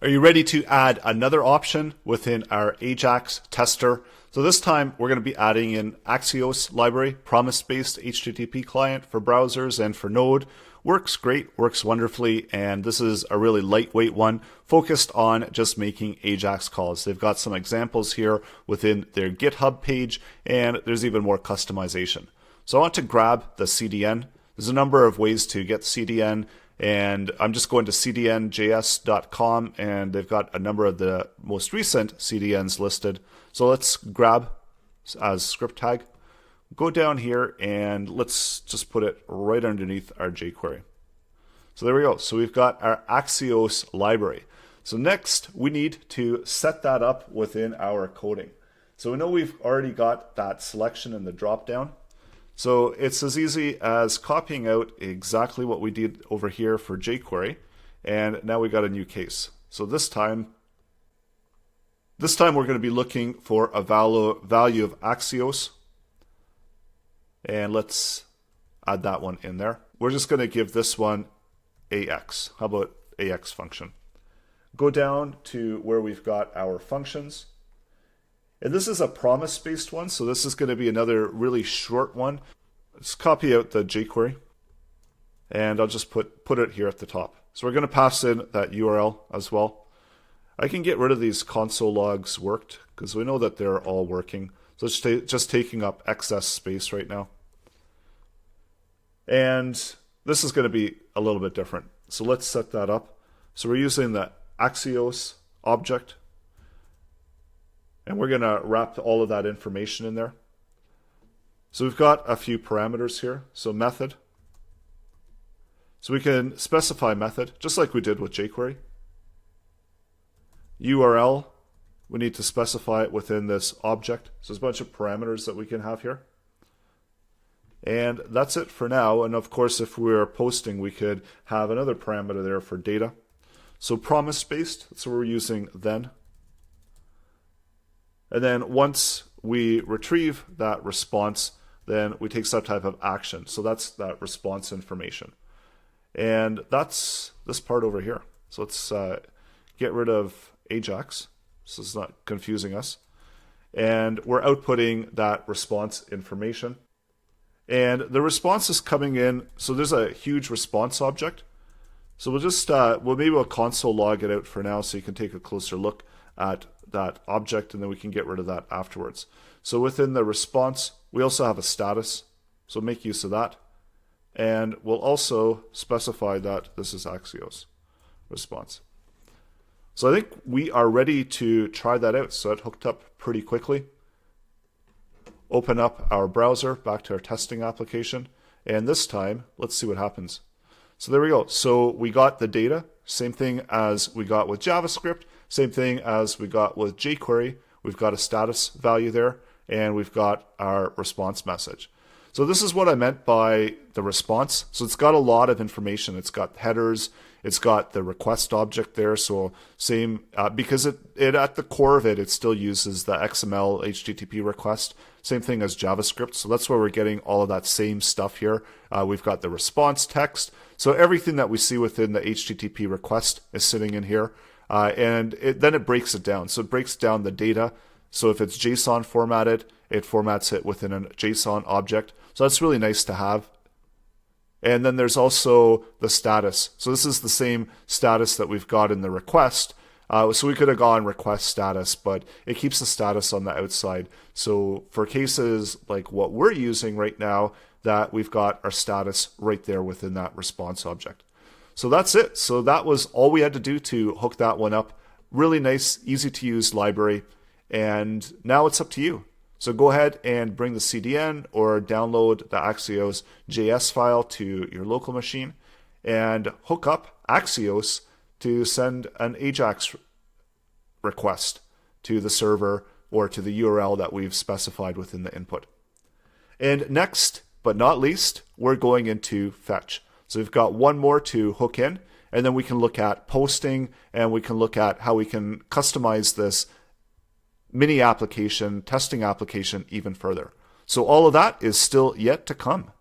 Are you ready to add another option within our Ajax tester? So this time we're going to be adding in Axios library, promise-based HTTP client for browsers and for Node. Works great, works wonderfully, and this is a really lightweight one focused on just making Ajax calls. They've got some examples here within their GitHub page, and there's even more customization. So I want to grab the CDN. There's a number of ways to get CDN, and I'm just going to cdnjs.com, and they've got a number of the most recent CDNs listed. So let's grab as script tag, go down here, and let's just put it right underneath our jQuery. So there we go. So we've got our Axios library. So next we need to set that up within our coding. So we know we've already got that selection in the dropdown. So it's as easy as copying out exactly what we did over here for jQuery, and now we got a new case. So this time we're going to be looking for a value of Axios, and let's add that one in there. We're just going to give this one AX. How about AX function? Go down to where we've got our functions. And this is a promise-based one, so this is going to be another really short one. Let's copy out the jQuery, and I'll just put it here at the top. So we're going to pass in that URL as well. I can get rid of these console logs worked, because we know that they're all working. So it's just taking up excess space right now. And this is going to be a little bit different. So let's set that up. So we're using the Axios object, and we're going to wrap all of that information in there. So we've got a few parameters here. So method. So we can specify method, just like we did with jQuery. URL, we need to specify it within this object. So there's a bunch of parameters that we can have here. And that's it for now. And of course, if we were posting, we could have another parameter there for data. So promise-based, that's what we're using then. And then once we retrieve that response, then we take some type of action. So that's that response information. And that's this part over here. So let's get rid of Ajax, so it's not confusing us. And we're outputting that response information. And the response is coming in, so there's a huge response object. So we'll just, maybe we'll console log it out for now so you can take a closer look at that object, and then we can get rid of that afterwards. So within the response, we also have a status, so make use of that. And we'll also specify that this is Axios response. So I think we are ready to try that out. So it hooked up pretty quickly. Open up our browser, back to our testing application, and this time, let's see what happens. So there we go. So we got the data, same thing as we got with JavaScript, same thing as we got with jQuery. We've got a status value there, and we've got our response message. So this is what I meant by the response. So it's got a lot of information. It's got headers, it's got the request object there. So same, because it at the core of it, it still uses the XML HTTP request. Same thing as JavaScript. So that's where we're getting all of that same stuff here. We've got the response text. So everything that we see within the HTTP request is sitting in here. And then it breaks it down. So it breaks down the data. So if it's JSON formatted, it formats it within a JSON object. So that's really nice to have. And then there's also the status. So this is the same status that we've got in the request. So we could have gone request status, but it keeps the status on the outside. So for cases like what we're using right now, that we've got our status right there within that response object. So that's it. So that was all we had to do to hook that one up. Really nice, easy to use library. And now it's up to you. So go ahead and bring the CDN or download the Axios JS file to your local machine and hook up Axios to send an Ajax request to the server or to the URL that we've specified within the input. And next, but not least, we're going into fetch. So we've got one more to hook in, and then we can look at posting, and we can look at how we can customize this mini application, testing application even further. So all of that is still yet to come.